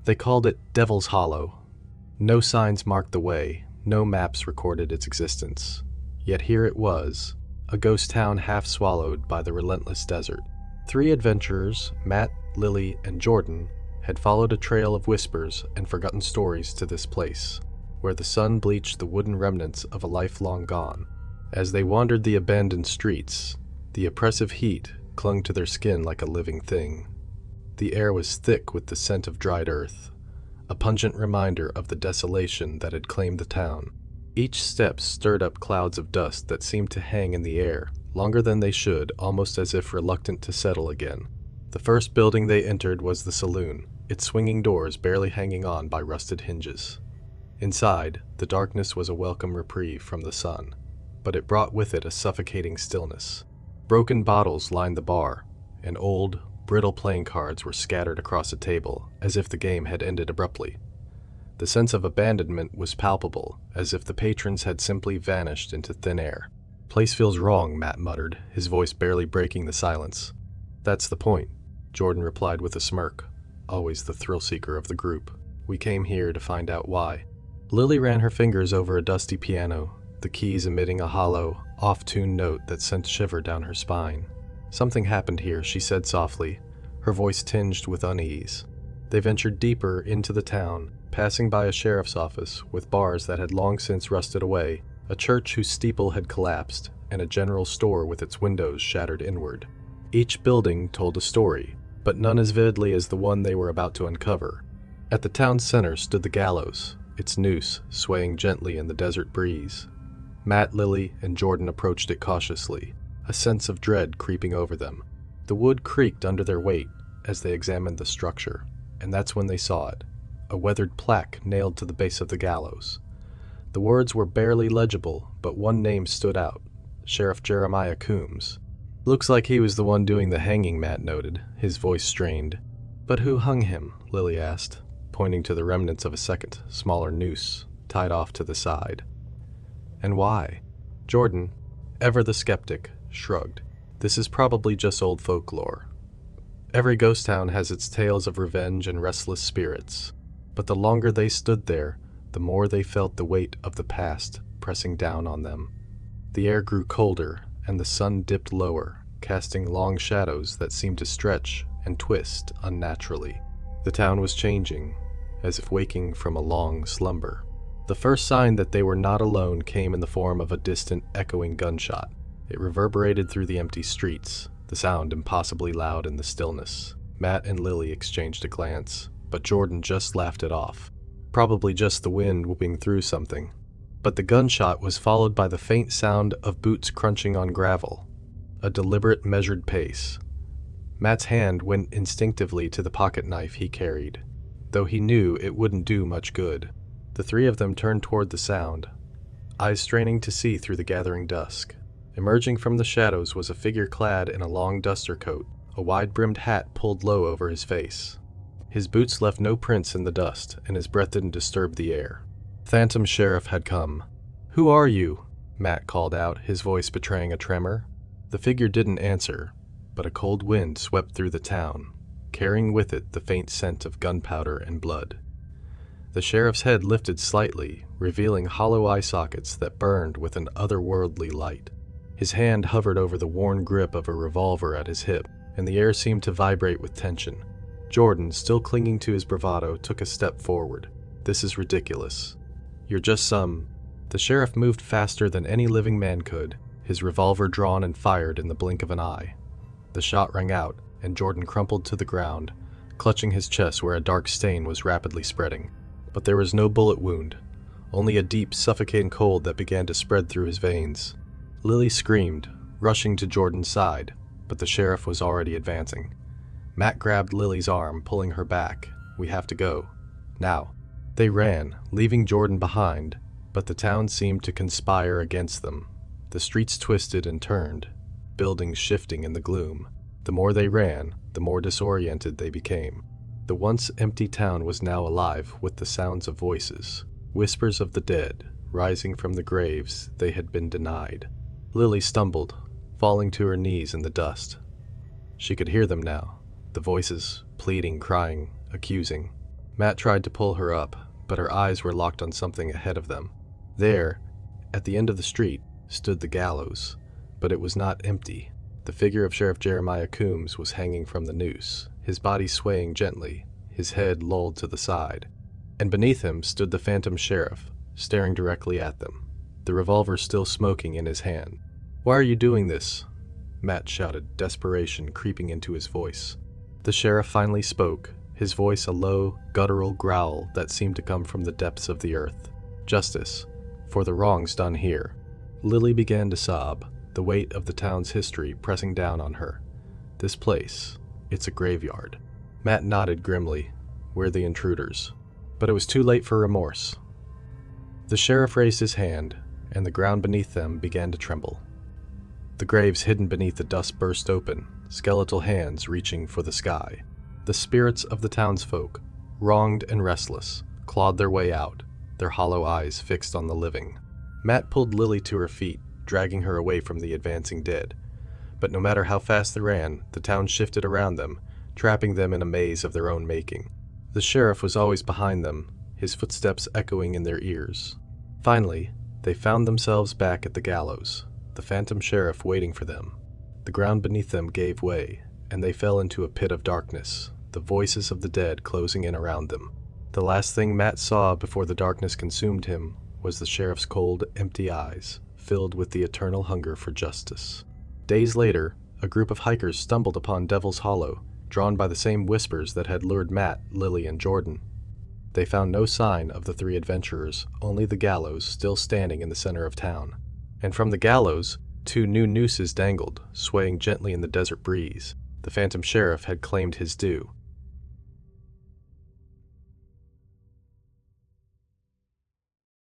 They called it Devil's Hollow. No signs marked the way, no maps recorded its existence. Yet here it was, a ghost town half swallowed by the relentless desert. 3 adventurers, Matt, Lily, and Jordan, had followed a trail of whispers and forgotten stories to this place, where the sun bleached the wooden remnants of a life long gone. As they wandered the abandoned streets, the oppressive heat clung to their skin like a living thing. The air was thick with the scent of dried earth, a pungent reminder of the desolation that had claimed the town. Each step stirred up clouds of dust that seemed to hang in the air, longer than they should, almost as if reluctant to settle again. The first building they entered was the saloon, its swinging doors barely hanging on by rusted hinges. Inside, the darkness was a welcome reprieve from the sun, but it brought with it a suffocating stillness. Broken bottles lined the bar, and old, brittle playing cards were scattered across a table, as if the game had ended abruptly. The sense of abandonment was palpable, as if the patrons had simply vanished into thin air. "Place feels wrong," Matt muttered, his voice barely breaking the silence. "That's the point," Jordan replied with a smirk, always the thrill-seeker of the group. "We came here to find out why." Lily ran her fingers over a dusty piano, the keys emitting a hollow, off-tuned note that sent a shiver down her spine. "Something happened here," she said softly, her voice tinged with unease. They ventured deeper into the town, passing by a sheriff's office with bars that had long since rusted away, a church whose steeple had collapsed, and a general store with its windows shattered inward. Each building told a story, but none as vividly as the one they were about to uncover. At the town's center stood the gallows, its noose swaying gently in the desert breeze. Matt, Lily, and Jordan approached it cautiously, a sense of dread creeping over them. The wood creaked under their weight as they examined the structure, and that's when they saw it, a weathered plaque nailed to the base of the gallows. The words were barely legible, but one name stood out, Sheriff Jeremiah Coombs. "Looks like he was the one doing the hanging," Matt noted, his voice strained. "But who hung him?" Lily asked, pointing to the remnants of a second, smaller noose, tied off to the side. "And why?" Jordan, ever the skeptic, shrugged. "This is probably just old folklore. Every ghost town has its tales of revenge and restless spirits, but the longer they stood there, the more they felt the weight of the past pressing down on them. The air grew colder, and the sun dipped lower, casting long shadows that seemed to stretch and twist unnaturally. The town was changing, as if waking from a long slumber. The first sign that they were not alone came in the form of a distant, echoing gunshot. It reverberated through the empty streets, the sound impossibly loud in the stillness. Matt and Lily exchanged a glance, but Jordan just laughed it off. Probably just the wind whooping through something. But the gunshot was followed by the faint sound of boots crunching on gravel, a deliberate, measured pace. Matt's hand went instinctively to the pocket knife he carried, though he knew it wouldn't do much good. The 3 of them turned toward the sound, eyes straining to see through the gathering dusk. Emerging from the shadows was a figure clad in a long duster coat, a wide-brimmed hat pulled low over his face. His boots left no prints in the dust, and his breath didn't disturb the air. Phantom Sheriff had come. "Who are you?" Matt called out, his voice betraying a tremor. The figure didn't answer, but a cold wind swept through the town, carrying with it the faint scent of gunpowder and blood. The sheriff's head lifted slightly, revealing hollow eye sockets that burned with an otherworldly light. His hand hovered over the worn grip of a revolver at his hip, and the air seemed to vibrate with tension. Jordan, still clinging to his bravado, took a step forward. "This is ridiculous. You're just some..." The sheriff moved faster than any living man could, his revolver drawn and fired in the blink of an eye. The shot rang out, and Jordan crumpled to the ground, clutching his chest where a dark stain was rapidly spreading. But there was no bullet wound, only a deep, suffocating cold that began to spread through his veins. Lily screamed, rushing to Jordan's side, but the sheriff was already advancing. Matt grabbed Lily's arm, pulling her back. "We have to go. Now." They ran, leaving Jordan behind, but the town seemed to conspire against them. The streets twisted and turned, buildings shifting in the gloom. The more they ran, the more disoriented they became. The once empty town was now alive with the sounds of voices, whispers of the dead, rising from the graves they had been denied. Lily stumbled, falling to her knees in the dust. She could hear them now, the voices, pleading, crying, accusing. Matt tried to pull her up, but her eyes were locked on something ahead of them. There, at the end of the street, stood the gallows, but it was not empty. The figure of Sheriff Jeremiah Coombs was hanging from the noose, his body swaying gently, his head lolled to the side. And beneath him stood the phantom sheriff, staring directly at them, the revolver still smoking in his hand. "Why are you doing this?" Matt shouted, desperation creeping into his voice. The sheriff finally spoke, his voice a low, guttural growl that seemed to come from the depths of the earth. "Justice, for the wrongs done here." Lily began to sob, the weight of the town's history pressing down on her. This place, it's a graveyard. Matt nodded grimly. "We're the intruders." But it was too late for remorse. The sheriff raised his hand, and the ground beneath them began to tremble. The graves hidden beneath the dust burst open, skeletal hands reaching for the sky. The spirits of the townsfolk, wronged and restless, clawed their way out, their hollow eyes fixed on the living. Matt pulled Lily to her feet, dragging her away from the advancing dead. But no matter how fast they ran, the town shifted around them, trapping them in a maze of their own making. The sheriff was always behind them, his footsteps echoing in their ears. Finally, they found themselves back at the gallows, the phantom sheriff waiting for them. The ground beneath them gave way, and they fell into a pit of darkness, the voices of the dead closing in around them. The last thing Matt saw before the darkness consumed him was the sheriff's cold, empty eyes, filled with the eternal hunger for justice. Days later, a group of hikers stumbled upon Devil's Hollow, drawn by the same whispers that had lured Matt, Lily, and Jordan. They found no sign of the three adventurers, only the gallows still standing in the center of town. And from the gallows, 2 new nooses dangled, swaying gently in the desert breeze. The phantom sheriff had claimed his due.